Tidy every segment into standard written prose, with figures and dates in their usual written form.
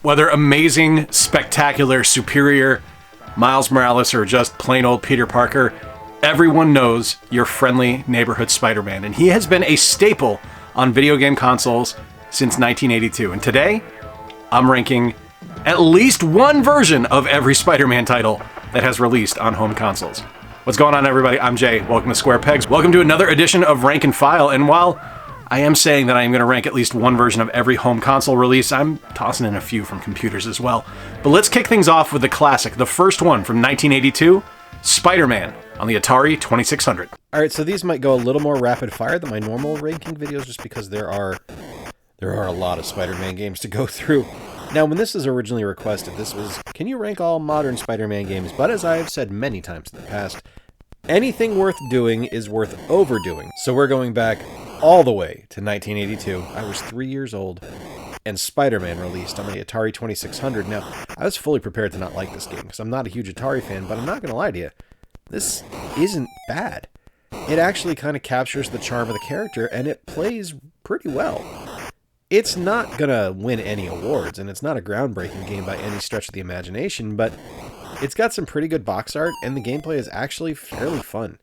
Whether amazing, spectacular, superior, Miles Morales, or just plain old Peter Parker, everyone knows your friendly neighborhood Spider-Man, and he has been a staple on video game consoles since 1982. And today, I'm ranking at least one version of every Spider-Man title that has released on home consoles. What's going on, everybody? I'm Jay. Welcome to Square Pegs. Welcome to another edition of Rank and File, and while I am saying that I am going to rank at least one version of every home console release, I'm tossing in a few from computers as well. But let's kick things off with the classic, the first one from 1982, Spider-Man on the Atari 2600. Alright, so these might go a little more rapid fire than my normal ranking videos just because there are a lot of Spider-Man games to go through. Now, when this was originally requested, this was, can you rank all modern Spider-Man games? But as I have said many times in the past, anything worth doing is worth overdoing. So we're going back all the way to 1982. I was 3 years old, and Spider-Man released on the Atari 2600. Now, I was fully prepared to not like this game, because I'm not a huge Atari fan, but I'm not going to lie to you. This isn't bad. It actually kind of captures the charm of the character, and it plays pretty well. It's not going to win any awards, and it's not a groundbreaking game by any stretch of the imagination, but it's got some pretty good box art, and the gameplay is actually fairly fun.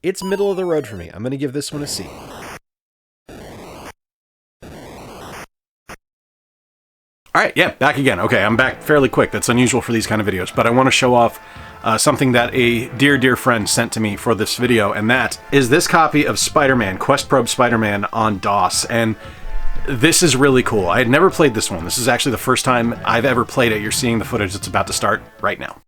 It's middle of the road for me. I'm going to give this one a C. Alright, yeah, back again. Okay, I'm back fairly quick. That's unusual for these kind of videos, but I want to show off something that a dear friend sent to me for this video, and that is this copy of Spider-Man, Questprobe Spider-Man on DOS, and this is really cool. I had never played this one. This is actually the first time I've ever played it. You're seeing the footage that's about to start right now.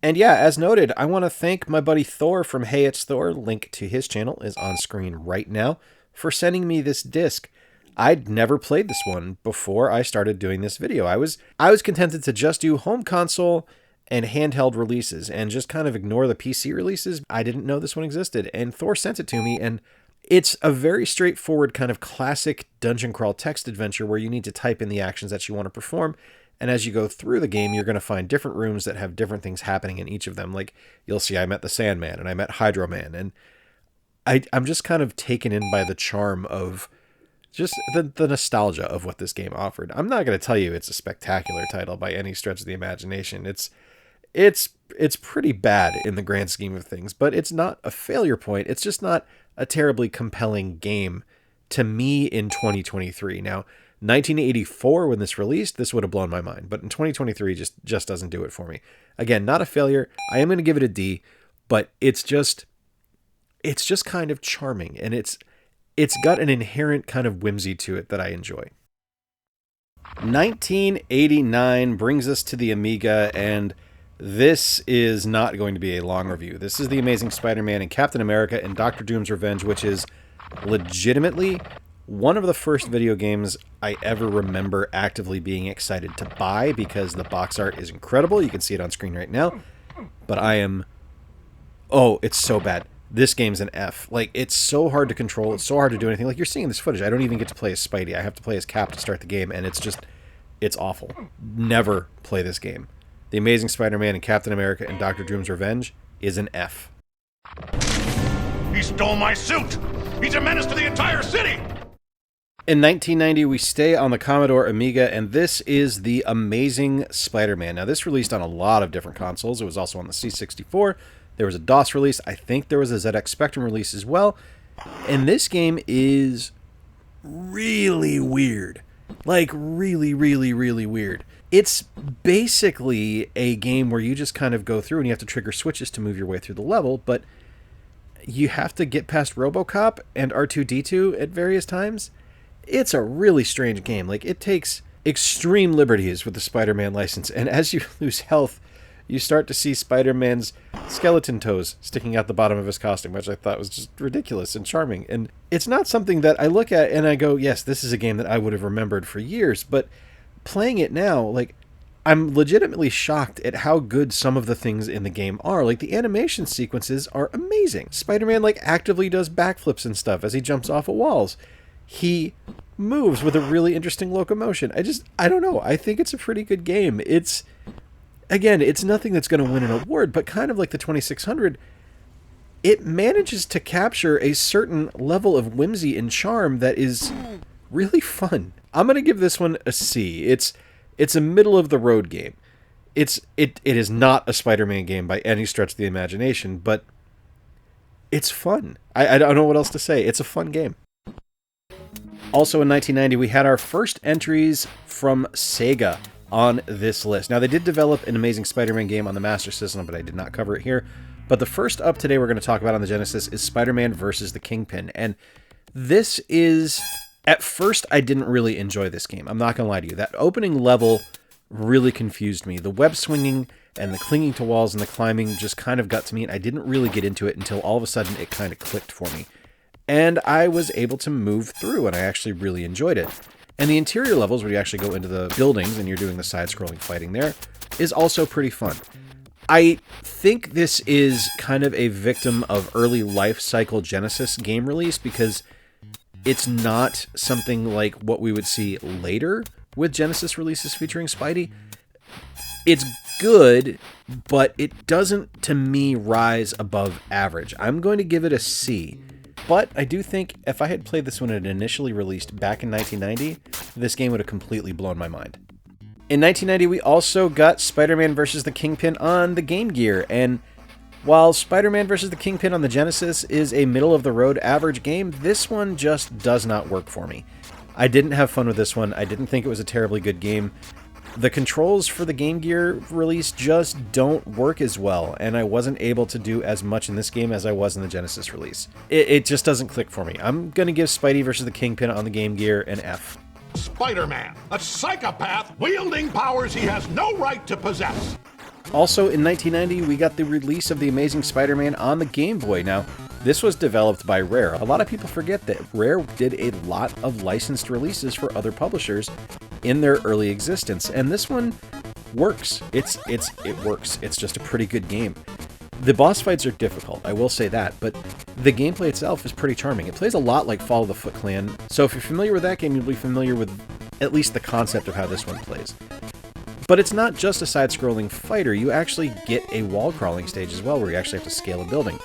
And yeah, as noted, I want to thank my buddy Thor from Hey It's Thor, link to his channel is on screen right now, for sending me this disc. I'd never played this one before I started doing this video. I was contented to just do home console and handheld releases and just kind of ignore the PC releases. I didn't know this one existed, and Thor sent it to me, and it's a very straightforward kind of classic dungeon crawl text adventure where you need to type in the actions that you want to perform, and as you go through the game, you're going to find different rooms that have different things happening in each of them. Like, you'll see I met the Sandman, and I met Hydro Man, and I'm just kind of taken in by the charm of just the nostalgia of what this game offered. I'm not going to tell you it's a spectacular title by any stretch of the imagination. It's pretty bad in the grand scheme of things, but it's not a failure point. It's just not a terribly compelling game to me in 2023. Now, 1984, when this released, this would have blown my mind, but in 2023, just doesn't do it for me. Again, not a failure. I am going to give it a D, but it's just kind of charming, and it's got an inherent kind of whimsy to it that I enjoy. 1989 brings us to the Amiga, and this is not going to be a long review. This is The Amazing Spider-Man and Captain America and Dr. Doom's Revenge, which is legitimately one of the first video games I ever remember actively being excited to buy because the box art is incredible. You can see it on screen right now. But it's so bad. This game's an F. Like, it's so hard to control. It's so hard to do anything. Like, you're seeing this footage. I don't even get to play as Spidey. I have to play as Cap to start the game, and it's awful. Never play this game. The Amazing Spider-Man and Captain America and Dr. Doom's Revenge is an F. He stole my suit! He's a menace to the entire city! In 1990, we stay on the Commodore Amiga, and this is The Amazing Spider-Man. Now, this released on a lot of different consoles. It was also on the C64. There was a DOS release. I think there was a ZX Spectrum release as well. And this game is really weird. Like, really, really, really weird. It's basically a game where you just kind of go through and you have to trigger switches to move your way through the level, but you have to get past RoboCop and R2-D2 at various times. It's a really strange game. Like, it takes extreme liberties with the Spider-Man license, and as you lose health, you start to see Spider-Man's skeleton toes sticking out the bottom of his costume, which I thought was just ridiculous and charming. And it's not something that I look at and I go, yes, this is a game that I would have remembered for years, but playing it now, like, I'm legitimately shocked at how good some of the things in the game are. Like, the animation sequences are amazing. Spider-Man, like, actively does backflips and stuff as he jumps off of walls. He moves with a really interesting locomotion. I don't know. I think it's a pretty good game. Again, it's nothing that's going to win an award, but kind of like the 2600, it manages to capture a certain level of whimsy and charm that is really fun. I'm going to give this one a C. It's It's a middle-of-the-road game. It is not a Spider-Man game by any stretch of the imagination, but it's fun. I don't know what else to say. It's a fun game. Also in 1990, we had our first entries from Sega on this list. Now, they did develop an Amazing Spider-Man game on the Master System, but I did not cover it here. But the first up today we're going to talk about on the Genesis is Spider-Man versus the Kingpin. And this is... At first, I didn't really enjoy this game. I'm not going to lie to you. That opening level really confused me. The web swinging and the clinging to walls and the climbing just kind of got to me, and I didn't really get into it until all of a sudden it kind of clicked for me. And I was able to move through, and I actually really enjoyed it. And the interior levels, where you actually go into the buildings and you're doing the side-scrolling fighting there, is also pretty fun. I think this is kind of a victim of early life cycle Genesis game release, because it's not something like what we would see later with Genesis releases featuring Spidey. It's good, but it doesn't, to me, rise above average. I'm going to give it a C. But I do think if I had played this when it initially released back in 1990, this game would have completely blown my mind. In 1990, we also got Spider-Man vs. the Kingpin on the Game Gear, and while Spider-Man vs. the Kingpin on the Genesis is a middle-of-the-road average game, this one just does not work for me. I didn't have fun with this one. I didn't think it was a terribly good game. The controls for the Game Gear release just don't work as well, and I wasn't able to do as much in this game as I was in the Genesis release. It just doesn't click for me. I'm going to give Spidey vs. the Kingpin on the Game Gear an F. Spider-Man, a psychopath wielding powers he has no right to possess. Also, in 1990, we got the release of The Amazing Spider-Man on the Game Boy. Now, this was developed by Rare. A lot of people forget that Rare did a lot of licensed releases for other publishers in their early existence, and this one works. It works. It's just a pretty good game. The boss fights are difficult, I will say that, but the gameplay itself is pretty charming. It plays a lot like Fall of the Foot Clan, so if you're familiar with that game, you'll be familiar with at least the concept of how this one plays. But it's not just a side-scrolling fighter. You actually get a wall-crawling stage as well, where you actually have to scale a building.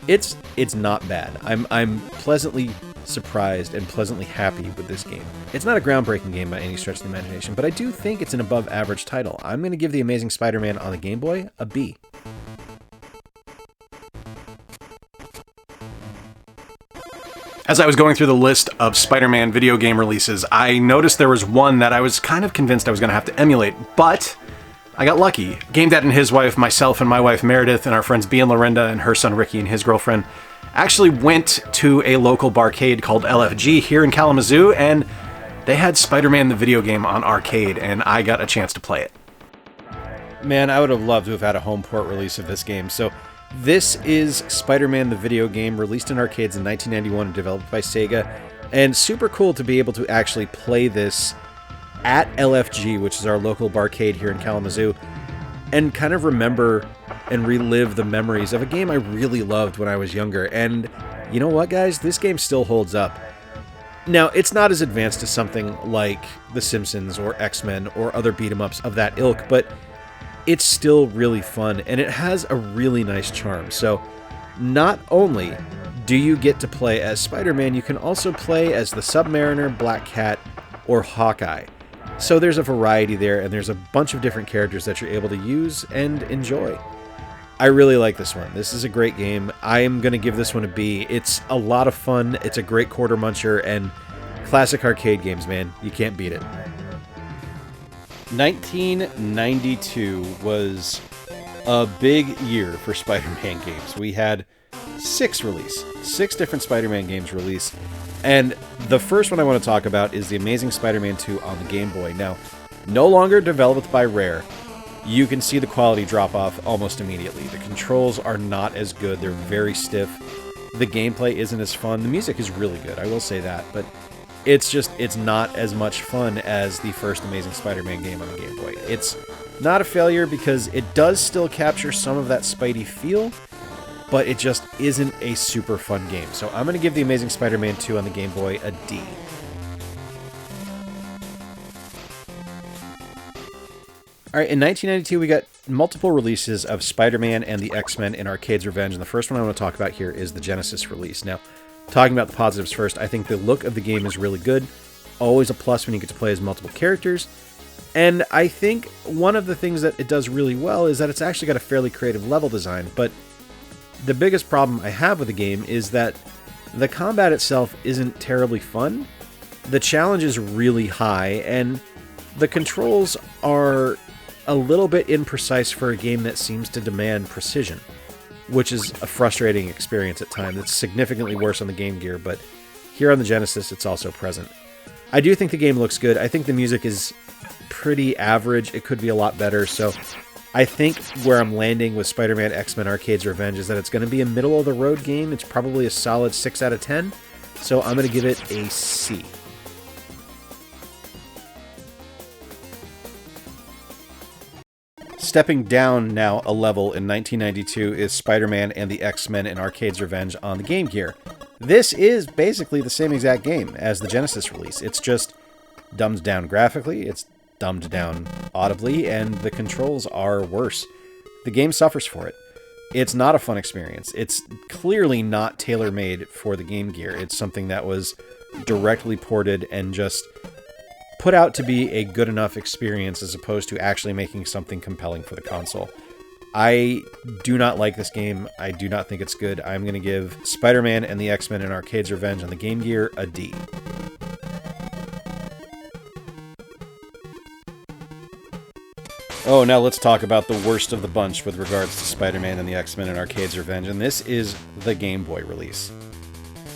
It's not bad. I'm pleasantly surprised and pleasantly happy with this game. It's not a groundbreaking game by any stretch of the imagination, but I do think it's an above-average title. I'm going to give The Amazing Spider-Man on the Game Boy a B. As I was going through the list of Spider-Man video game releases, I noticed there was one that I was kind of convinced I was going to have to emulate, but I got lucky. Game Dad and his wife, myself and my wife Meredith, and our friends B and Lorinda and her son Ricky and his girlfriend actually went to a local barcade called LFG here in Kalamazoo, and they had Spider-Man the video game on arcade, and I got a chance to play it. Man, I would have loved to have had a home port release of this game. So this is Spider-Man the video game, released in arcades in 1991 and developed by Sega, and super cool to be able to actually play this at LFG, which is our local barcade here in Kalamazoo, and kind of remember and relive the memories of a game I really loved when I was younger. And you know what, guys? This game still holds up. Now, it's not as advanced as something like The Simpsons or X-Men or other beat-em-ups of that ilk, but it's still really fun, and it has a really nice charm. So, not only do you get to play as Spider-Man, you can also play as the Submariner, Black Cat, or Hawkeye. So there's a variety there, and there's a bunch of different characters that you're able to use and enjoy. I really like this one. This is a great game. I am going to give this one a B. It's a lot of fun. It's a great quarter muncher, and classic arcade games, man. You can't beat it. 1992 was a big year for Spider-Man games. We had six different Spider-Man games released, and the first one I want to talk about is The Amazing Spider-Man 2 on the Game Boy. Now, no longer developed by Rare, you can see the quality drop off almost immediately. The controls are not as good, they're very stiff, the gameplay isn't as fun, the music is really good, I will say that, but it's not as much fun as the first Amazing Spider-Man game on the Game Boy. It's not a failure because it does still capture some of that Spidey feel, but it just isn't a super fun game. So I'm going to give The Amazing Spider-Man 2 on the Game Boy a D. Alright, in 1992 we got multiple releases of Spider-Man and the X-Men in Arcade's Revenge, and the first one I want to talk about here is the Genesis release. Now, talking about the positives first, I think the look of the game is really good. Always a plus when you get to play as multiple characters. And I think one of the things that it does really well is that it's actually got a fairly creative level design, but the biggest problem I have with the game is that the combat itself isn't terribly fun. The challenge is really high, and the controls are a little bit imprecise for a game that seems to demand precision, which is a frustrating experience at times. It's significantly worse on the Game Gear, but here on the Genesis, it's also present. I do think the game looks good. I think the music is pretty average. It could be a lot better, so I think where I'm landing with Spider-Man X-Men Arcade's Revenge is that it's going to be a middle-of-the-road game. It's probably a solid 6 out of 10, so I'm going to give it a C. Stepping down now a level in 1992 is Spider-Man and the X-Men in Arcade's Revenge on the Game Gear. This is basically the same exact game as the Genesis release. It's just dumbed down graphically, it's dumbed down audibly, and the controls are worse. The game suffers for it. It's not a fun experience. It's clearly not tailor-made for the Game Gear. It's something that was directly ported and just put out to be a good enough experience as opposed to actually making something compelling for the console. I do not like this game. I do not think it's good. I'm going to give Spider-Man and the X-Men in Arcade's Revenge on the Game Gear a D. Oh, now let's talk about the worst of the bunch with regards to Spider-Man and the X-Men in Arcade's Revenge, and this is the Game Boy release.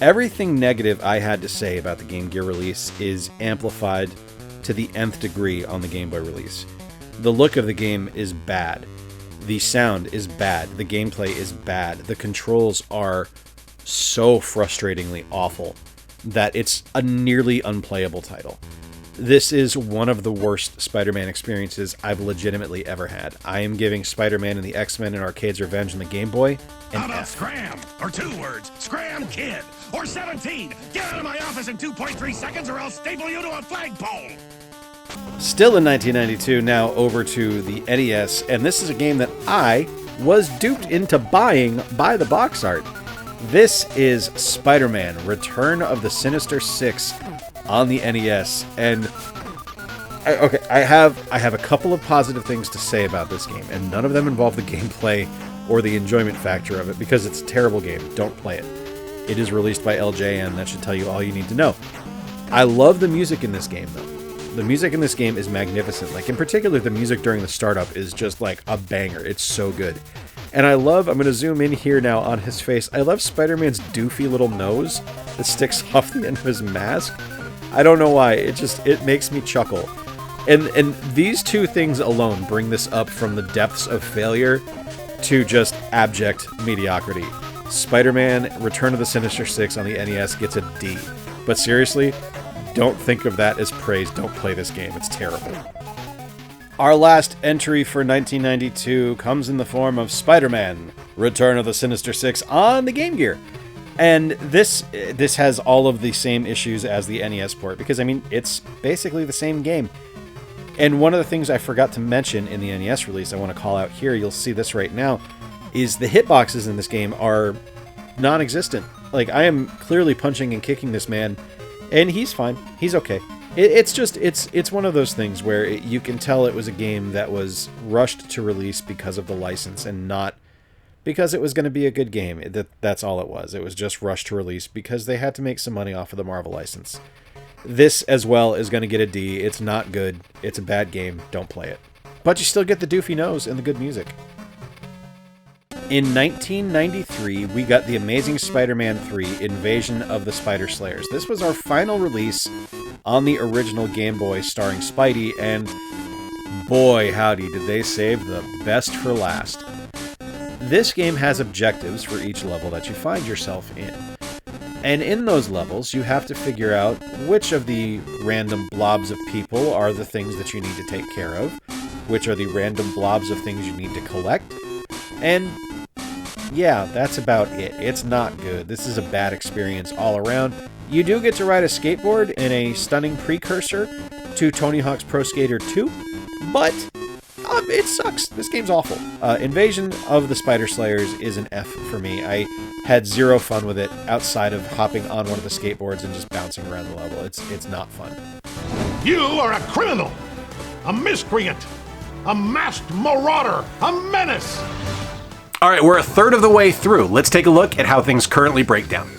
Everything negative I had to say about the Game Gear release is amplified to the nth degree on the Game Boy release. The look of the game is bad. The sound is bad. The gameplay is bad. The controls are so frustratingly awful that it's a nearly unplayable title. This is one of the worst Spider-Man experiences I've legitimately ever had. I am giving Spider-Man and the X-Men in Arcade's Revenge on the Game Boy an How about F. scram? Or 2 words, scram kid. Or 17, get out of my office in 2.3 seconds or I'll staple you to a flagpole. Still in 1992, now over to the NES, and this is a game that I was duped into buying by the box art. This is Spider-Man, Return of the Sinister Six on the NES, and I have a couple of positive things to say about this game, and none of them involve the gameplay or the enjoyment factor of it, because it's a terrible game. Don't play it. It is released by LJN. That should tell you all you need to know. I love the music in this game, though. The music in this game is magnificent. Like, in particular, the music during the startup is just like a banger. It's so good. And I'm going to zoom in here now on his face. I love Spider-Man's doofy little nose that sticks off the end of his mask. I don't know why. It makes me chuckle. And these two things alone bring this up from the depths of failure to just abject mediocrity. Spider-Man Return of the Sinister Six on the NES gets a D. But seriously, don't think of that as praise. Don't play this game. It's terrible. Our last entry for 1992 comes in the form of Spider-Man Return of the Sinister Six on the Game Gear. And this has all of the same issues as the NES port, because, I mean, it's basically the same game. And one of the things I forgot to mention in the NES release, I want to call out here, you'll see this right now, is the hitboxes in this game are non-existent. Like, I am clearly punching and kicking this man, and he's fine. He's okay. It's one of those things where you can tell it was a game that was rushed to release because of the license and not because it was going to be a good game. That's all it was. It was just rushed to release because they had to make some money off of the Marvel license. This, as well, is going to get a D. It's not good. It's a bad game. Don't play it. But you still get the doofy nose and the good music. In 1993, we got The Amazing Spider-Man 3 Invasion of the Spider Slayers. This was our final release on the original Game Boy starring Spidey, and boy howdy did they save the best for last. This game has objectives for each level that you find yourself in. And in those levels, you have to figure out which of the random blobs of people are the things that you need to take care of, which are the random blobs of things you need to collect, and yeah, that's about it. It's not good. This is a bad experience all around. You do get to ride a skateboard in a stunning precursor to Tony Hawk's Pro Skater 2, but it sucks. This game's awful. Invasion of the Spider Slayers is an F for me. I had zero fun with it outside of hopping on one of the skateboards and just bouncing around the level. It's not fun. You are a criminal! a miscreant, a masked marauder, a menace. All right, we're a third of the way through. Let's take a look at how things currently break down.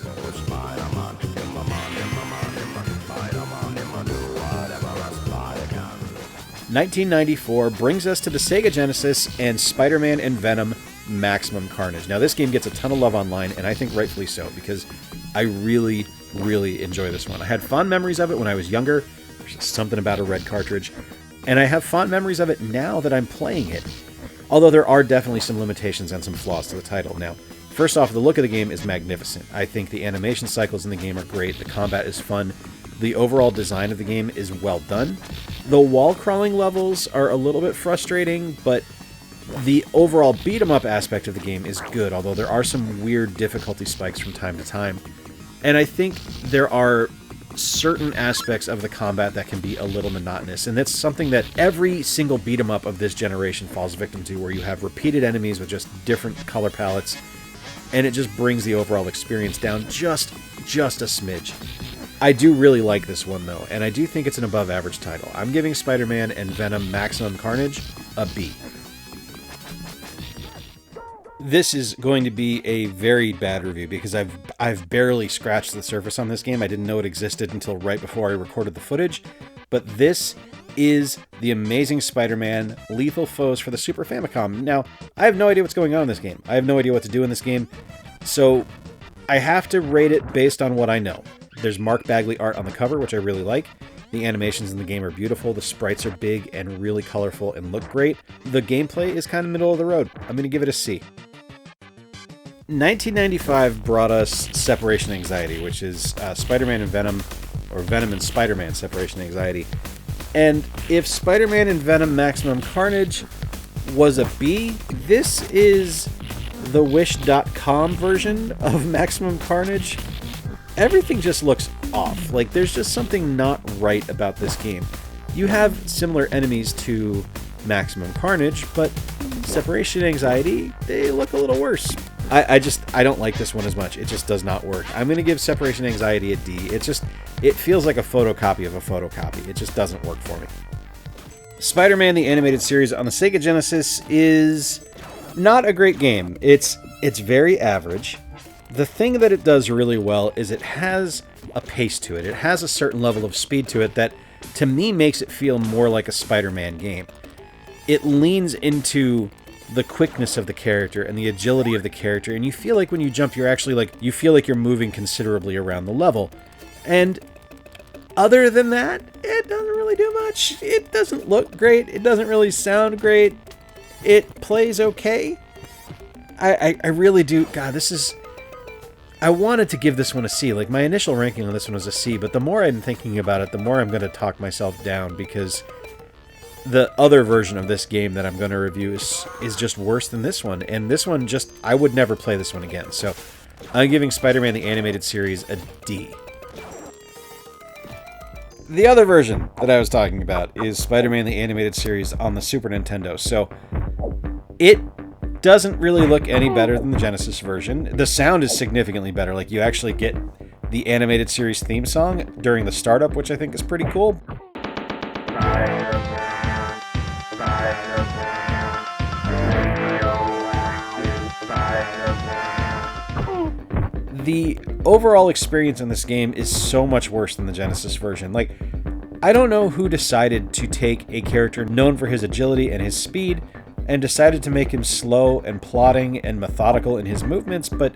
1994 brings us to the Sega Genesis and Spider-Man and Venom Maximum Carnage. Now, this game gets a ton of love online, and I think rightfully so, because I really, really enjoy this one. I had fond memories of it when I was younger. There's just something about a red cartridge. And I have fond memories of it now that I'm playing it. Although there are definitely some limitations and some flaws to the title. Now, first off, the look of the game is magnificent. I think the animation cycles in the game are great. The combat is fun. The overall design of the game is well done. The wall crawling levels are a little bit frustrating, but the overall beat-em-up aspect of the game is good, although there are some weird difficulty spikes from time to time. And I think there are certain aspects of the combat that can be a little monotonous, and that's something that every single beat-em-up of this generation falls victim to, where you have repeated enemies with just different color palettes, and it just brings the overall experience down just a smidge. I do really like this one, though, and I do think it's an above-average title. I'm giving Spider-Man and Venom Maximum Carnage a B. This is going to be a very bad review because I've barely scratched the surface on this game. I didn't know it existed until right before I recorded the footage, but this is the Amazing Spider-Man Lethal Foes for the Super Famicom. Now, I have no idea what's going on in this game. I have no idea what to do in this game, so I have to rate it based on what I know. There's Mark Bagley art on the cover, which I really like. The animations in the game are beautiful, the sprites are big and really colorful and look great. The gameplay is kind of middle of the road. I'm going to give it a C. 1995 brought us Separation Anxiety, which is Spider-Man and Venom, or Venom and Spider-Man Separation Anxiety. And if Spider-Man and Venom Maximum Carnage was a B, this is the Wish.com version of Maximum Carnage. Everything just looks off. Like, there's just something not right about this game. You have similar enemies to Maximum Carnage, but Separation Anxiety, they look a little worse. I don't like this one as much. It just does not work. I'm going to give Separation Anxiety a D. It feels like a photocopy of a photocopy. It just doesn't work for me. Spider-Man, the animated series on the Sega Genesis, is not a great game. It's very average. The thing that it does really well is it has a pace to it. It has a certain level of speed to it that, to me, makes it feel more like a Spider-Man game. It leans into the quickness of the character and the agility of the character, and you feel like when you jump, you feel like you're moving considerably around the level. And other than that, it doesn't really do much. It doesn't look great. It doesn't really sound great. It plays okay. I really do. God, I wanted to give this one a C. Like, my initial ranking on this one was a C, but the more I'm thinking about it, the more I'm going to talk myself down, because the other version of this game that I'm going to review is just worse than this one. And this one I would never play this one again. So I'm giving Spider-Man the Animated Series a D. The other version that I was talking about is Spider-Man the Animated Series on the Super Nintendo. So it doesn't really look any better than the Genesis version. The sound is significantly better. Like, you actually get the Animated Series theme song during the startup, which I think is pretty cool. The overall experience in this game is so much worse than the Genesis version. Like, I don't know who decided to take a character known for his agility and his speed and decided to make him slow and plodding and methodical in his movements, but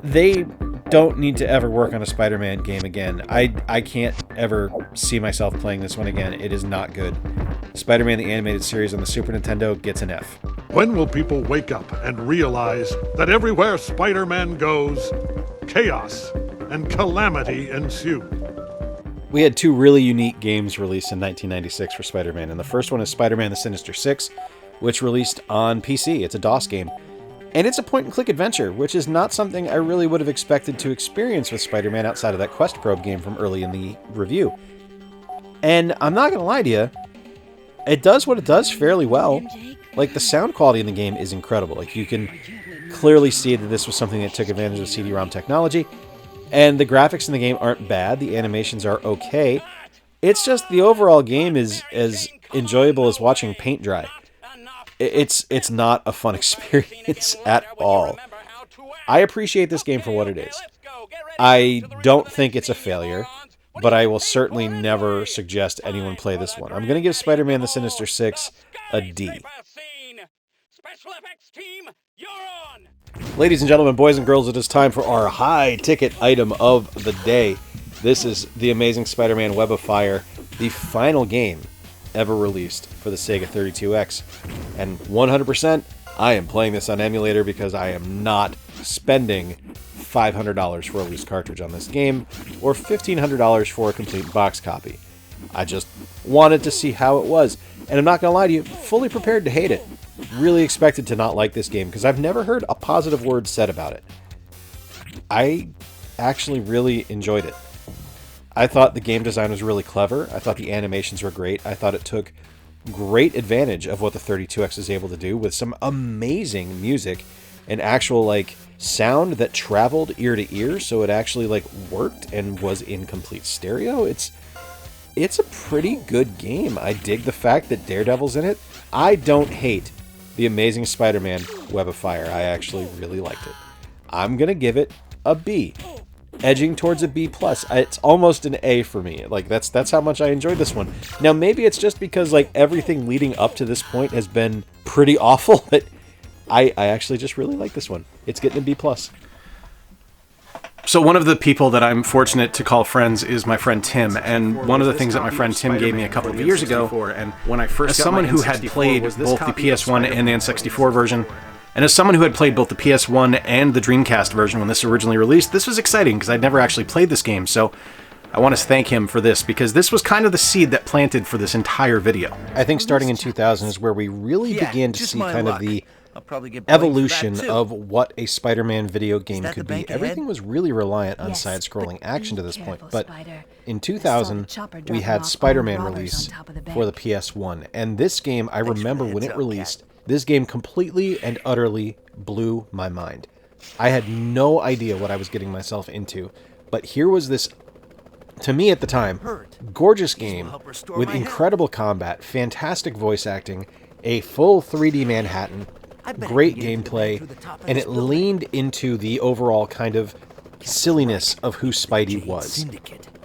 they don't need to ever work on a Spider-Man game again. I can't ever see myself playing this one again. It is not good. Spider-Man the Animated Series on the Super Nintendo gets an F. When will people wake up and realize that everywhere Spider-Man goes, chaos and calamity ensue? We had two really unique games released in 1996 for Spider-Man, and the first one is Spider-Man the Sinister Six, which released on PC. It's a DOS game. And it's a point-and-click adventure, which is not something I really would have expected to experience with Spider-Man outside of that Questprobe game from early in the review. And I'm not going to lie to you, it does what it does fairly well. Like, the sound quality in the game is incredible. Like, you can clearly see that this was something that took advantage of CD-ROM technology. And the graphics in the game aren't bad. The animations are okay. It's just the overall game is as enjoyable as watching paint dry. It's not a fun experience at all. I appreciate this game for what it is. I don't think it's a failure, but I will certainly never suggest anyone play this one. I'm going to give Spider-Man the Sinister Six a D. Ladies and gentlemen, boys and girls, it is time for our high-ticket item of the day. This is The Amazing Spider-Man Web of Fire, the final game ever released for the Sega 32X. And 100%, I am playing this on emulator because I am not spending $500 for a loose cartridge on this game, or $1,500 for a complete box copy. I just wanted to see how it was, and I'm not going to lie to you, fully prepared to hate it. Really expected to not like this game, because I've never heard a positive word said about it. I actually really enjoyed it. I thought the game design was really clever. I thought the animations were great. I thought it took great advantage of what the 32X is able to do with some amazing music and actual, like, sound that traveled ear to ear, so it actually, like, worked and was in complete stereo. It's a pretty good game. I dig the fact that Daredevil's in it. I don't hate The Amazing Spider-Man Web of Fire. I actually really liked it. I'm going to give it a B. Edging towards a B+. It's almost an A for me. Like, that's how much I enjoyed this one. Now, maybe it's just because, like, everything leading up to this point has been pretty awful, but I actually just really like this one. It's getting a B+. So one of the people that I'm fortunate to call friends is my friend Tim, and one of the things that my friend Tim gave me a couple of years ago, and when I first, as someone who had played both the PS1 and the N64 version, and as someone who had played both the PS1 and the Dreamcast version when this originally released, this was exciting because I'd never actually played this game, so I want to thank him for this, because this was kind of the seed that planted for this entire video. I think starting in 2000 is where we really began to see kind of the evolution of what a Spider-Man video game could be. Everything was really reliant on side-scrolling action to this point, but in 2000, we had Spider-Man release for the PS1, and this game, I remember when it released, this game completely and utterly blew my mind. I had no idea what I was getting myself into, but here was this, to me at the time, gorgeous game with incredible combat, fantastic voice acting, a full 3D Manhattan, great gameplay, and it leaned into the overall kind of silliness of who Spidey was.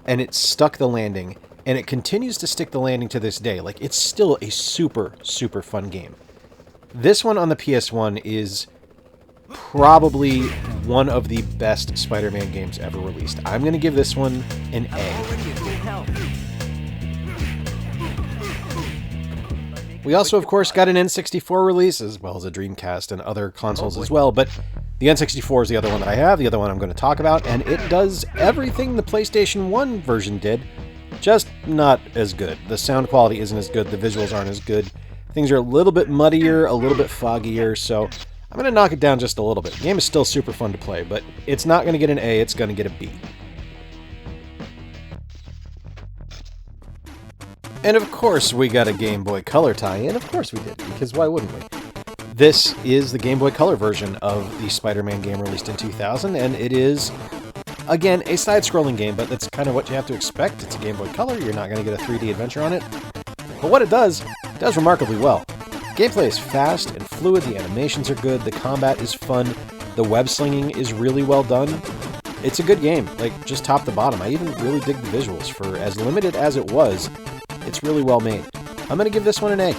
And it stuck the landing, and it continues to stick the landing to this day. Like, it's still a super, super fun game. This one on the PS1 is probably one of the best Spider-Man games ever released. I'm going to give this one an A. We also, of course, got an N64 release, as well as a Dreamcast and other consoles as well, but the N64 is the other one that I have, the other one I'm going to talk about, and it does everything the PlayStation 1 version did, just not as good. The sound quality isn't as good, the visuals aren't as good, things are a little bit muddier, a little bit foggier, so I'm going to knock it down just a little bit. The game is still super fun to play, but it's not going to get an A, it's going to get a B. And of course we got a Game Boy Color tie-in. Of course we did, because why wouldn't we? This is the Game Boy Color version of the Spider-Man game released in 2000, and it is, again, a side-scrolling game, but that's kind of what you have to expect. It's a Game Boy Color, you're not going to get a 3D adventure on it. But what it does remarkably well. Gameplay is fast and fluid, the animations are good, the combat is fun, the web slinging is really well done. It's a good game, like, just top to bottom. I even really dig the visuals. For as limited as it was, it's really well made. I'm going to give this one an A.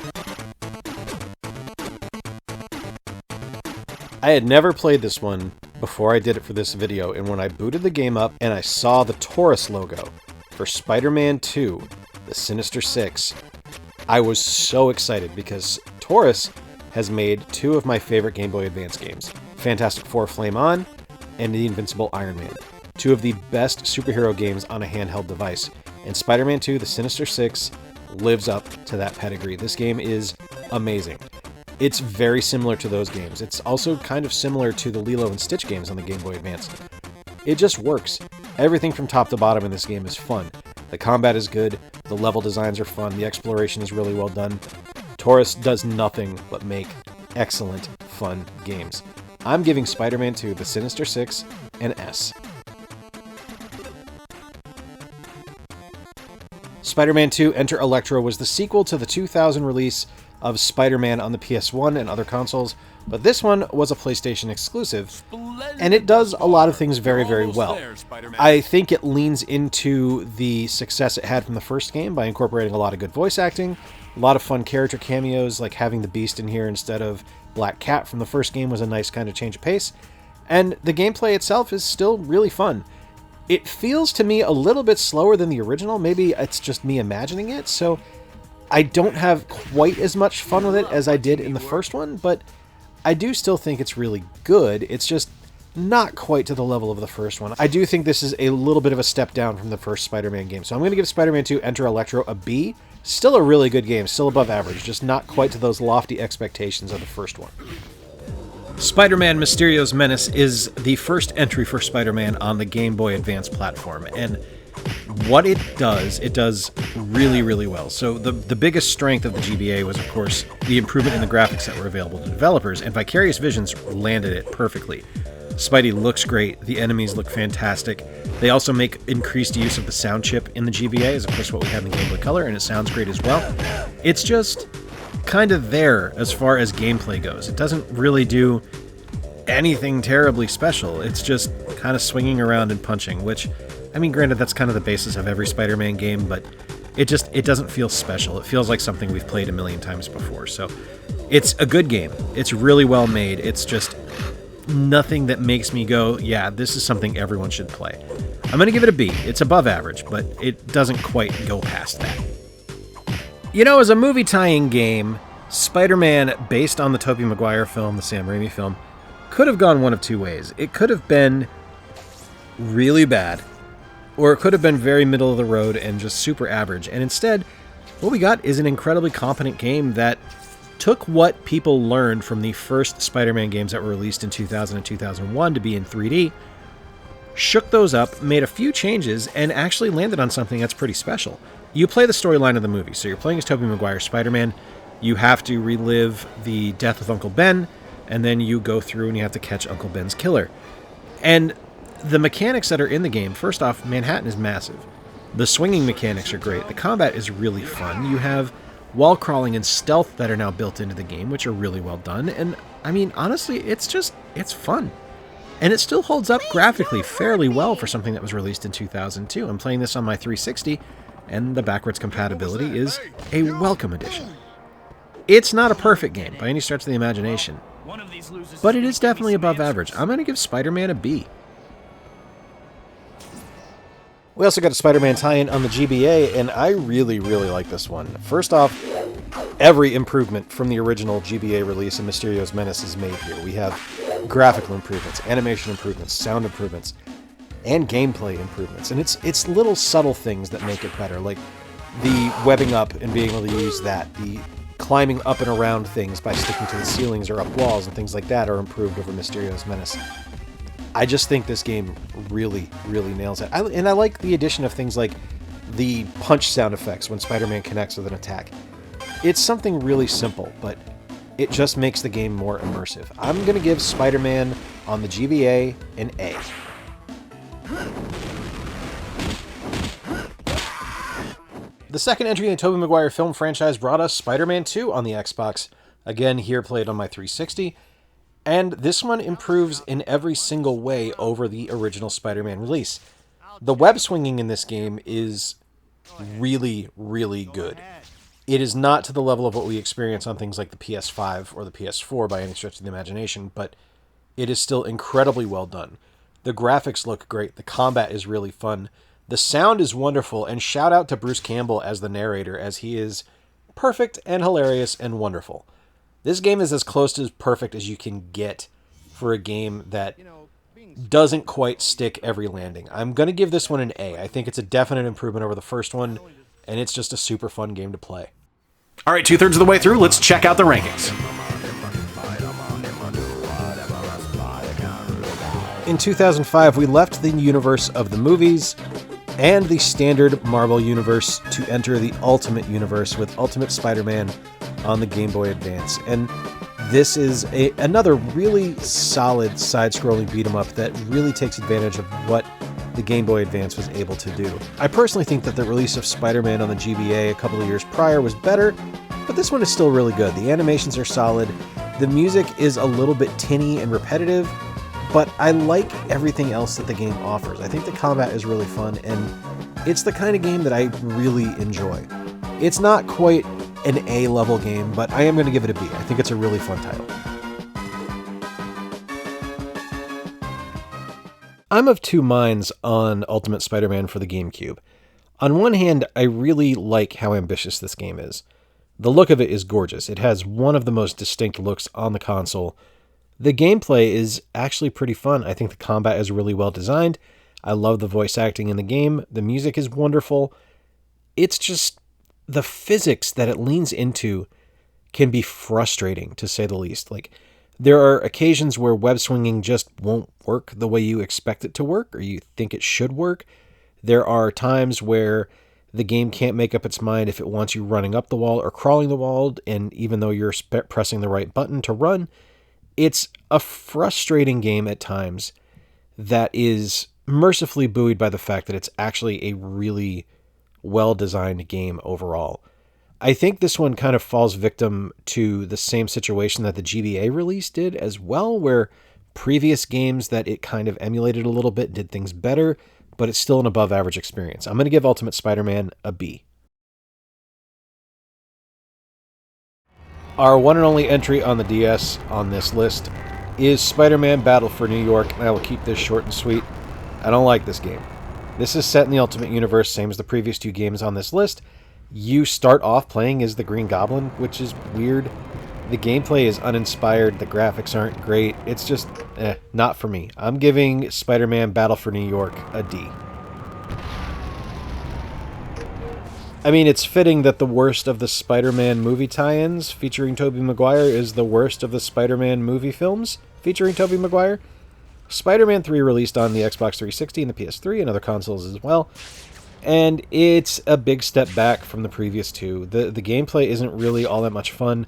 I had never played this one before I did it for this video, and when I booted the game up and I saw the Taurus logo for Spider-Man 2, the Sinister Six, I was so excited because Taurus has made two of my favorite Game Boy Advance games, Fantastic Four Flame On and The Invincible Iron Man, two of the best superhero games on a handheld device. And Spider-Man 2, The Sinister Six, lives up to that pedigree. This game is amazing. It's very similar to those games. It's also kind of similar to the Lilo and Stitch games on the Game Boy Advance. It just works. Everything from top to bottom in this game is fun. The combat is good, the level designs are fun, the exploration is really well done. Taurus does nothing but make excellent, fun games. I'm giving Spider-Man 2, The Sinister Six, an S. Spider-Man 2 Enter Electro was the sequel to the 2000 release of Spider-Man on the PS1 and other consoles, but this one was a PlayStation exclusive, and it does a lot of things very, very well. I think it leans into the success it had from the first game by incorporating a lot of good voice acting, a lot of fun character cameos, like having the Beast in here instead of Black Cat from the first game was a nice kind of change of pace, and the gameplay itself is still really fun. It feels to me a little bit slower than the original. Maybe it's just me imagining it, so I don't have quite as much fun with it as I did in the first one, but I do still think it's really good. It's just not quite to the level of the first one. I do think this is a little bit of a step down from the first Spider-Man game, so I'm going to give Spider-Man 2 Enter Electro a B. Still a really good game, still above average, just not quite to those lofty expectations of the first one. Spider-Man Mysterio's Menace is the first entry for Spider-Man on the Game Boy Advance platform, and what it does really, really well. So the biggest strength of the GBA was, of course, the improvement in the graphics that were available to developers, and Vicarious Visions landed it perfectly. Spidey looks great, the enemies look fantastic. They also make increased use of the sound chip in the GBA, as of course what we have in the Game Boy Color, and it sounds great as well. It's just kind of there as far as gameplay goes. It doesn't really do anything terribly special. It's just kind of swinging around and punching, which, I mean, granted, that's kind of the basis of every Spider-Man game, but it doesn't feel special. It feels like something we've played a million times before. So it's a good game. It's really well made. It's just nothing that makes me go, yeah, this is something everyone should play. I'm going to give it a B. It's above average, but it doesn't quite go past that. You know, as a movie tie-in game, Spider-Man, based on the Tobey Maguire film, the Sam Raimi film, could have gone one of two ways. It could have been really bad, or it could have been very middle of the road and just super average. And instead, what we got is an incredibly competent game that took what people learned from the first Spider-Man games that were released in 2000 and 2001 to be in 3D, shook those up, made a few changes, and actually landed on something that's pretty special. You play the storyline of the movie, so you're playing as Tobey Maguire Spider-Man. You have to relive the death of Uncle Ben, and then you go through and you have to catch Uncle Ben's killer. And the mechanics that are in the game, first off, Manhattan is massive. The swinging mechanics are great. The combat is really fun. You have wall crawling and stealth that are now built into the game, which are really well done. And, I mean, honestly, it's fun. And it still holds up graphically fairly well for something that was released in 2002. I'm playing this on my 360, and the backwards compatibility is a welcome addition. It's not a perfect game by any stretch of the imagination, but it is definitely above average. I'm going to give Spider-Man a B. We also got a Spider-Man tie-in on the GBA, and I really, really like this one. First off, every improvement from the original GBA release of Mysterio's Menace is made here. We have graphical improvements, animation improvements, sound improvements, and gameplay improvements. And it's little subtle things that make it better, like the webbing up and being able to use that, the climbing up and around things by sticking to the ceilings or up walls and things like that are improved over Mysterio's Menace. I just think this game really, really nails it. And I like the addition of things like the punch sound effects when Spider-Man connects with an attack. It's something really simple, but it just makes the game more immersive. I'm going to give Spider-Man on the GBA an A. The second entry in the Tobey Maguire film franchise brought us Spider-Man 2 on the Xbox. Again, here played on my 360. And this one improves in every single way over the original Spider-Man release. The web swinging in this game is really, really good. It is not to the level of what we experience on things like the PS5 or the PS4 by any stretch of the imagination, but it is still incredibly well done. The graphics look great, the combat is really fun, the sound is wonderful, and shout out to Bruce Campbell as the narrator, as he is perfect and hilarious and wonderful. This game is as close to perfect as you can get for a game that doesn't quite stick every landing. I'm going to give this one an A. I think it's a definite improvement over the first one, and it's just a super fun game to play. All right, 2/3 of the way through, let's check out the rankings. In 2005, we left the universe of the movies and the standard Marvel universe to enter the Ultimate Universe with Ultimate Spider-Man on the Game Boy Advance. And this is another really solid side-scrolling beat-em-up that really takes advantage of what the Game Boy Advance was able to do. I personally think that the release of Spider-Man on the GBA a couple of years prior was better, but this one is still really good. The animations are solid, the music is a little bit tinny and repetitive, but I like everything else that the game offers. I think the combat is really fun, and it's the kind of game that I really enjoy. It's not quite an A-level game, but I am going to give it a B. I think it's a really fun title. I'm of two minds on Ultimate Spider-Man for the GameCube. On one hand, I really like how ambitious this game is. The look of it is gorgeous. It has one of the most distinct looks on the console. The gameplay is actually pretty fun. I think the combat is really well designed. I love the voice acting in the game. The music is wonderful. It's just the physics that it leans into can be frustrating, to say the least. Like, there are occasions where web swinging just won't work the way you expect it to work or you think it should work. There are times where the game can't make up its mind if it wants you running up the wall or crawling the wall, and even though you're pressing the right button to run, it's a frustrating game at times that is mercifully buoyed by the fact that it's actually a really well-designed game overall. I think this one kind of falls victim to the same situation that the GBA release did as well, where previous games that it kind of emulated a little bit did things better, but it's still an above-average experience. I'm going to give Ultimate Spider-Man a B. Our one and only entry on the DS on this list is Spider-Man Battle for New York, and I will keep this short and sweet. I don't like this game. This is set in the Ultimate Universe, same as the previous two games on this list. You start off playing as the Green Goblin, which is weird. The gameplay is uninspired, the graphics aren't great. It's just, not for me. I'm giving Spider-Man Battle for New York a D. I mean, it's fitting that the worst of the Spider-Man movie tie-ins featuring Tobey Maguire is the worst of the Spider-Man movie films featuring Tobey Maguire. Spider-Man 3 released on the Xbox 360 and the PS3 and other consoles as well, and it's a big step back from the previous two. The gameplay isn't really all that much fun.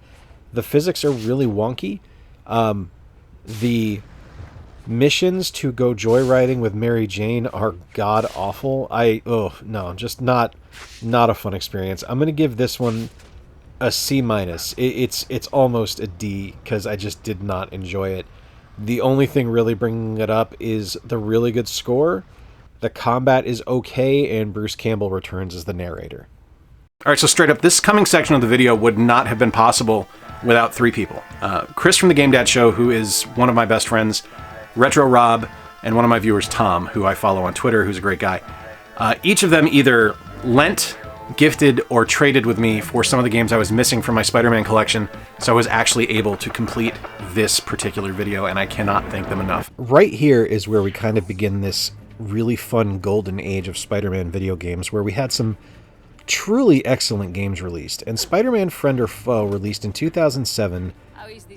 The physics are really wonky. The missions to go joyriding with Mary Jane are god-awful. Just not a fun experience. I'm going to give this one a C-. It's almost a D, because I just did not enjoy it. The only thing really bringing it up is the really good score. The combat is okay, and Bruce Campbell returns as the narrator. All right, so straight up, this coming section of the video would not have been possible without three people. Chris from the Game Dad Show, who is one of my best friends, Retro Rob, and one of my viewers, Tom, who I follow on Twitter, who's a great guy. Each of them either lent, gifted, or traded with me for some of the games I was missing from my Spider-Man collection, so I was actually able to complete this particular video, and I cannot thank them enough. Right here is where we kind of begin this really fun golden age of Spider-Man video games, where we had some truly excellent games released. And Spider-Man Friend or Foe, released in 2007,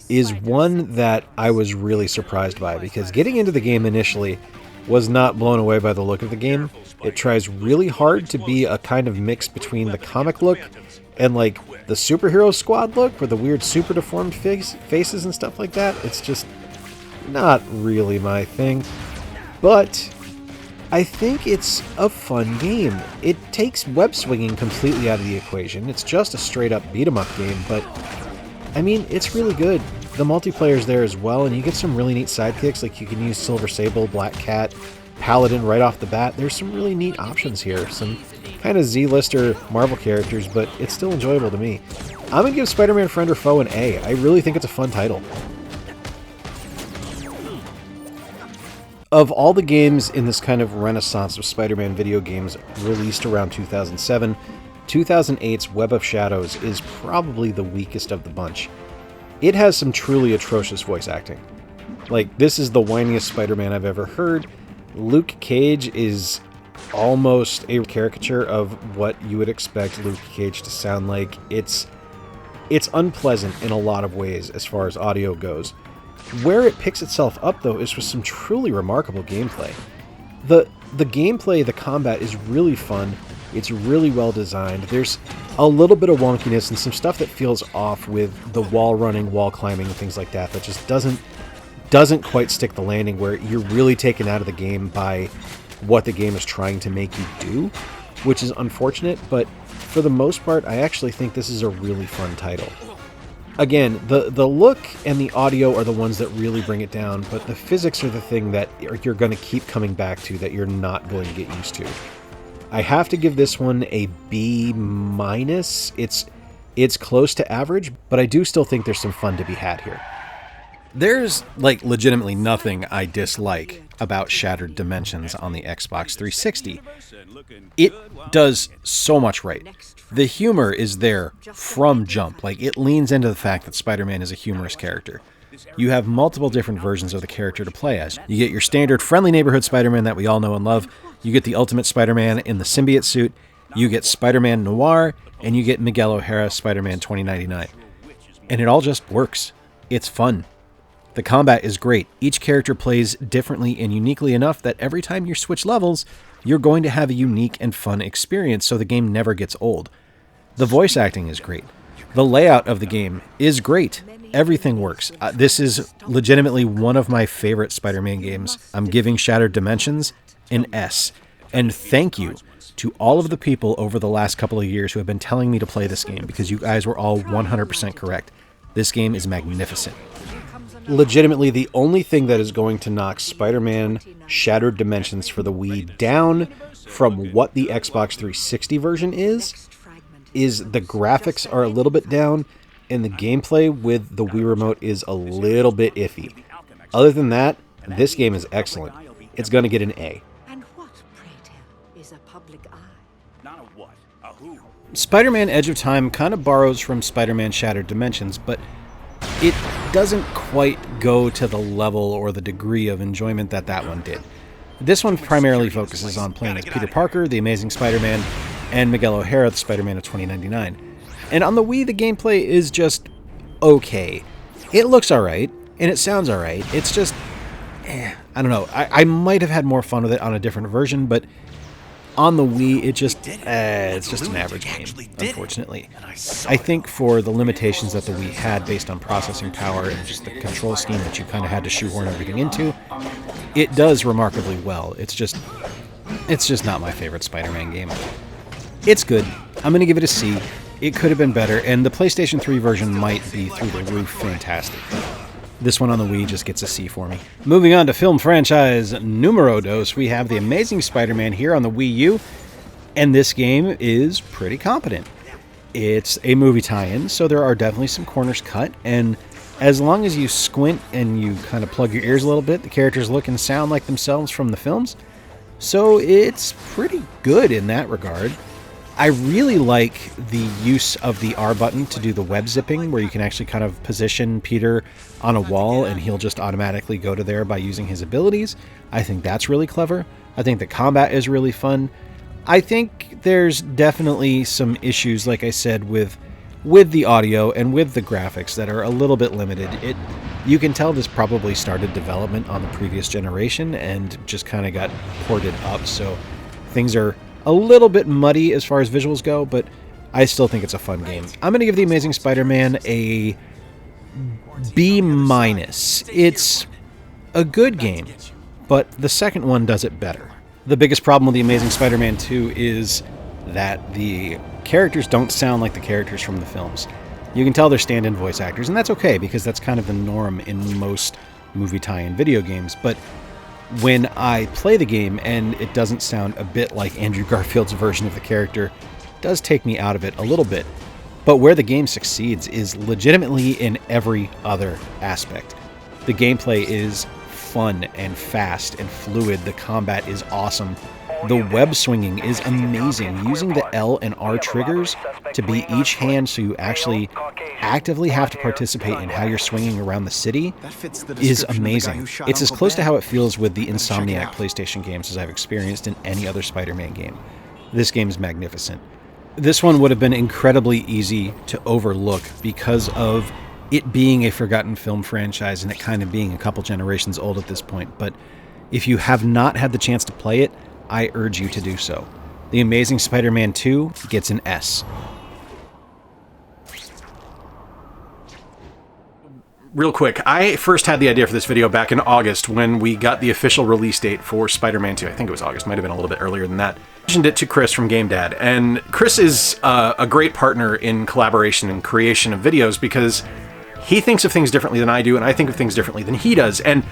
is one that I was really surprised by, because getting into the game initially was not blown away by the look of the game. It tries really hard to be a kind of mix between the comic look and like the superhero squad look with the weird super deformed faces and stuff like that. It's just not really my thing, but I think it's a fun game. It takes web swinging completely out of the equation. It's just a straight up beat 'em up game, but I mean, it's really good. The multiplayer's there as well, and you get some really neat sidekicks, like you can use Silver Sable, Black Cat, Paladin right off the bat. There's some really neat options here. Some kind of Z-lister Marvel characters, but it's still enjoyable to me. I'm going to give Spider-Man Friend or Foe an A. I really think it's a fun title. Of all the games in this kind of renaissance of Spider-Man video games released around 2007, 2008's Web of Shadows is probably the weakest of the bunch. It has some truly atrocious voice acting. Like, this is the whiniest Spider-Man I've ever heard. Luke Cage is almost a caricature of what you would expect Luke Cage to sound like. It's unpleasant in a lot of ways as far as audio goes. Where it picks itself up, though, is with some truly remarkable gameplay. The gameplay, the combat is really fun. It's really well designed. There's a little bit of wonkiness and some stuff that feels off with the wall running, wall climbing, and things like that just doesn't quite stick the landing, where you're really taken out of the game by what the game is trying to make you do, which is unfortunate, but for the most part, I actually think this is a really fun title. Again, the look and the audio are the ones that really bring it down, but the physics are the thing that you're going to keep coming back to that you're not going to get used to. I have to give this one a B-. It's close to average, but I do still think there's some fun to be had here. There's, like, legitimately nothing I dislike about Shattered Dimensions on the Xbox 360. It does so much right. The humor is there from jump. Like, it leans into the fact that Spider-Man is a humorous character. You have multiple different versions of the character to play as. You get your standard friendly neighborhood Spider-Man that we all know and love. You get the Ultimate Spider-Man in the symbiote suit. You get Spider-Man Noir, and you get Miguel O'Hara Spider-Man 2099. And it all just works. It's fun. The combat is great. Each character plays differently and uniquely enough that every time you switch levels, you're going to have a unique and fun experience, so the game never gets old. The voice acting is great. The layout of the game is great. Everything works. This is legitimately one of my favorite Spider-Man games. I'm giving Shattered Dimensions an S. And thank you to all of the people over the last couple of years who have been telling me to play this game, because you guys were all 100% correct. This game is magnificent. Legitimately, the only thing that is going to knock Spider-Man Shattered Dimensions for the Wii down from what the Xbox 360 version is the graphics are a little bit down, and the gameplay with the Wii Remote is a little bit iffy. Other than that, this game is excellent. It's going to get an A. And what, pray tell, is a public eye? Not a what, a who? Spider-Man Edge of Time kind of borrows from Spider-Man Shattered Dimensions, but it doesn't quite go to the level or the degree of enjoyment that that one did. This one primarily focuses on playing as Peter Parker, the Amazing Spider-Man, and Miguel O'Hara, the Spider-Man of 2099. And on the Wii, the gameplay is just okay. It looks alright, and it sounds alright. It's just, I don't know. I might have had more fun with it on a different version, but on the Wii, it's just an average game, unfortunately. I think for the limitations that the Wii had based on processing power and just the control scheme that you kind of had to shoehorn everything into, it does remarkably well. It's just not my favorite Spider-Man game. It's good. I'm going to give it a C. It could have been better, and the PlayStation 3 version might be through the roof fantastic. This one on the Wii just gets a C for me. Moving on to film franchise numero dos, we have The Amazing Spider-Man here on the Wii U, and this game is pretty competent. It's a movie tie-in, so there are definitely some corners cut, and as long as you squint and you kind of plug your ears a little bit, the characters look and sound like themselves from the films, so it's pretty good in that regard. I really like the use of the R button to do the web zipping, where you can actually kind of position Peter on a wall and he'll just automatically go to there by using his abilities. I think that's really clever. I think the combat is really fun. I think there's definitely some issues, like I said, with the audio and with the graphics that are a little bit limited. You can tell this probably started development on the previous generation and just kind of got ported up, so things are a little bit muddy as far as visuals go, but I still think it's a fun game. I'm going to give The Amazing Spider-Man a B-. It's a good game, but the second one does it better. The biggest problem with The Amazing Spider-Man 2 is that the characters don't sound like the characters from the films. You can tell they're stand-in voice actors, and that's okay, because that's kind of the norm in most movie tie-in video games, but when I play the game and it doesn't sound a bit like Andrew Garfield's version of the character, it does take me out of it a little bit. But where the game succeeds is legitimately in every other aspect. The gameplay is fun and fast and fluid. The combat is awesome. The web swinging is amazing. Using the L and R triggers to be each hand so you actually actively have to participate in how you're swinging around the city is amazing. It's as close to how it feels with the Insomniac PlayStation games as I've experienced in any other Spider-Man game. This game is magnificent. This one would have been incredibly easy to overlook because of it being a forgotten film franchise and it kind of being a couple generations old at this point, but if you have not had the chance to play it, I urge you to do so. The Amazing Spider-Man 2 gets an S. real quick, I first had the idea for this video back in August when we got the official release date for Spider-Man 2. I think it was August, might have been a little bit earlier than that. I mentioned it to Chris from Game Dad, and Chris is a great partner in collaboration and creation of videos because he thinks of things differently than I do, and I think of things differently than he does. And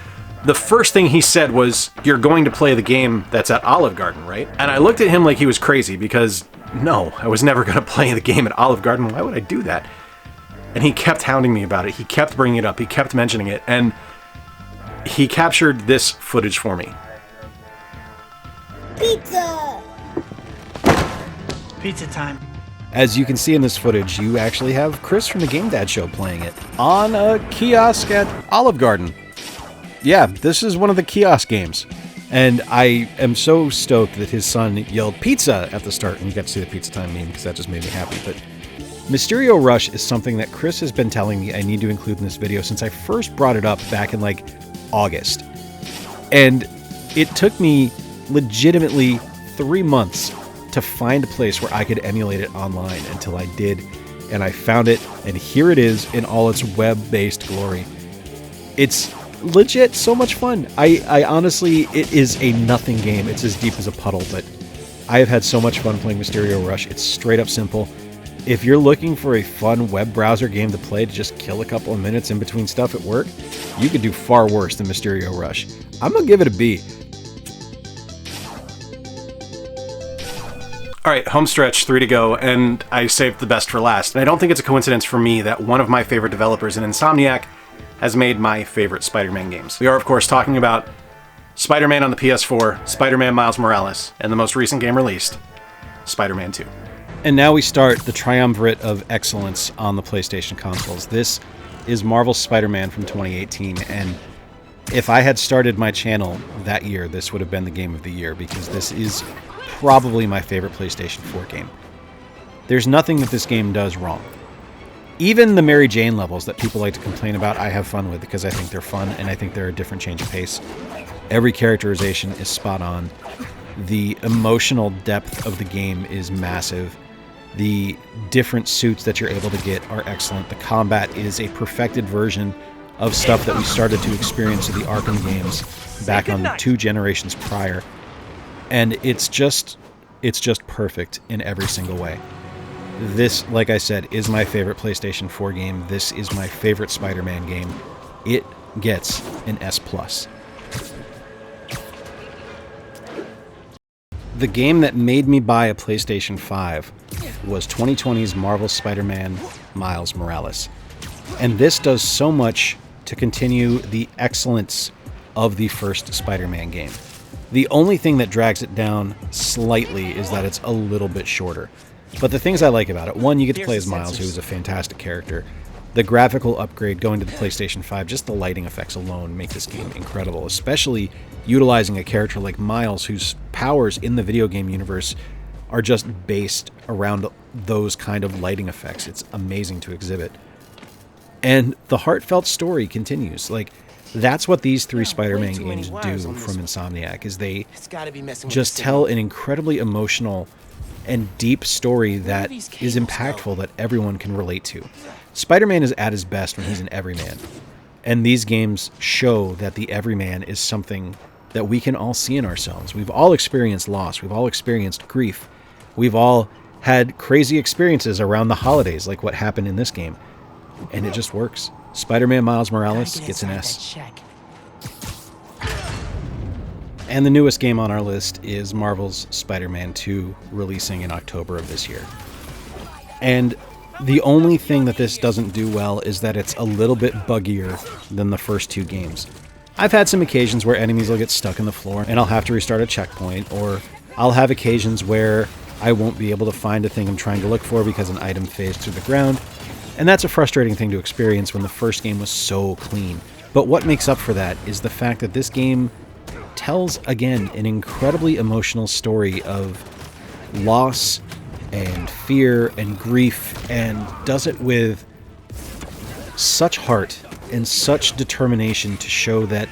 the first thing he said was, "You're going to play the game that's at Olive Garden, right?" And I looked at him like he was crazy because, no, I was never going to play the game at Olive Garden. Why would I do that? And he kept hounding me about it. He kept bringing it up. He kept mentioning it. And he captured this footage for me. Pizza! Pizza time. As you can see in this footage, you actually have Chris from the Game Dad Show playing it on a kiosk at Olive Garden. Yeah, this is one of the kiosk games. And I am so stoked that his son yelled pizza at the start, and you got to see the pizza time meme because that just made me happy. But Mysterio Rush is something that Chris has been telling me I need to include in this video since I first brought it up back in like August. And it took me legitimately 3 months to find a place where I could emulate it online until I did, and I found it, and here it is in all its web-based glory. It's legit so much fun. I honestly, it is a nothing game. It's as deep as a puddle, but I have had so much fun playing Mysterio Rush. It's straight up simple. If you're looking for a fun web browser game to play to just kill a couple of minutes in between stuff at work, you could do far worse than Mysterio Rush. I'm gonna give it a B. All right, home stretch, 3 to go, and I saved the best for last. And I don't think it's a coincidence for me that one of my favorite developers in Insomniac has made my favorite Spider-Man games. We are, of course, talking about Spider-Man on the PS4, Spider-Man Miles Morales, and the most recent game released, Spider-Man 2. And now we start the triumvirate of excellence on the PlayStation consoles. This is Marvel's Spider-Man from 2018, and if I had started my channel that year, this would have been the game of the year, because this is probably my favorite PlayStation 4 game. There's nothing that this game does wrong. Even the Mary Jane levels that people like to complain about, I have fun with because I think they're fun, and I think they're a different change of pace. Every characterization is spot on. The emotional depth of the game is massive. The different suits that you're able to get are excellent. The combat is a perfected version of stuff that we started to experience in the Arkham games back on 2 generations prior. And it's just perfect in every single way. This, like I said, is my favorite PlayStation 4 game. This is my favorite Spider-Man game. It gets an S+. The game that made me buy a PlayStation 5 was 2020's Marvel Spider-Man Miles Morales. And this does so much to continue the excellence of the first Spider-Man game. The only thing that drags it down slightly is that it's a little bit shorter. But the things I like about it, one, you get to play as Miles, who is a fantastic character. The graphical upgrade going to the PlayStation 5, just the lighting effects alone make this game incredible, especially utilizing a character like Miles, whose powers in the video game universe are just based around those kind of lighting effects. It's amazing to exhibit. And the heartfelt story continues. Like, that's what these 3 Spider-Man games do from Insomniac, is they just tell an incredibly emotional and deep story that is impactful, that everyone can relate to. Spider-Man is at his best when he's an everyman. And these games show that the everyman is something that we can all see in ourselves. We've all experienced loss. We've all experienced grief. We've all had crazy experiences around the holidays, like what happened in this game. And it just works. Spider-Man Miles Morales gets an S. And the newest game on our list is Marvel's Spider-Man 2, releasing in October of this year. And the only thing that this doesn't do well is that it's a little bit buggier than the first 2 games. I've had some occasions where enemies will get stuck in the floor and I'll have to restart a checkpoint, or I'll have occasions where I won't be able to find a thing I'm trying to look for because an item phased through the ground. And that's a frustrating thing to experience when the first game was so clean. But what makes up for that is the fact that this game tells, again, an incredibly emotional story of loss and fear and grief, and does it with such heart and such determination to show that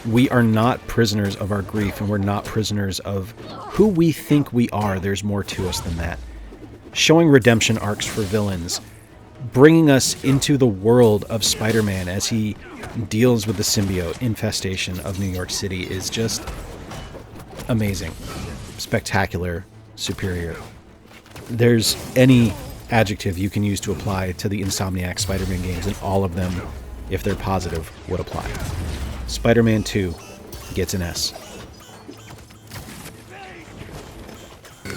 we are not prisoners of our grief, and we're not prisoners of who we think we are. There's more to us than that. Showing redemption arcs for villains, bringing us into the world of Spider-Man as he deals with the symbiote infestation of New York City is just amazing, spectacular, superior. There's any adjective you can use to apply to the Insomniac Spider-Man games, and all of them, if they're positive, would apply. Spider-Man 2 gets an S.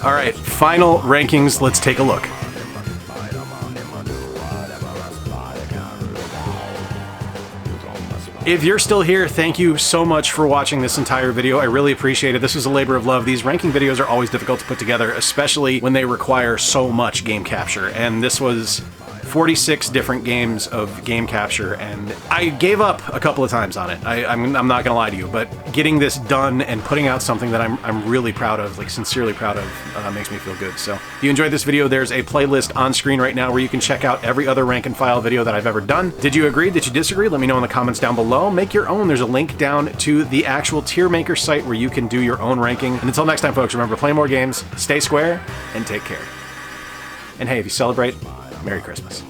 All right, final rankings. Let's take a look. If you're still here, thank you so much for watching this entire video. I really appreciate it. This is a labor of love. These ranking videos are always difficult to put together, especially when they require so much game capture. And this was 46 different games of game capture, and I gave up a couple of times on it. I'm not gonna lie to you, but getting this done and putting out something that I'm really proud of, like sincerely proud of, makes me feel good. So if you enjoyed this video, there's a playlist on screen right now where you can check out every other rank and file video that I've ever done. Did you agree? Did you disagree? Let me know in the comments down below. Make your own. There's a link down to the actual tier maker site where you can do your own ranking. And until next time, folks, remember, play more games, stay square, and take care. And hey, if you celebrate, Merry Christmas.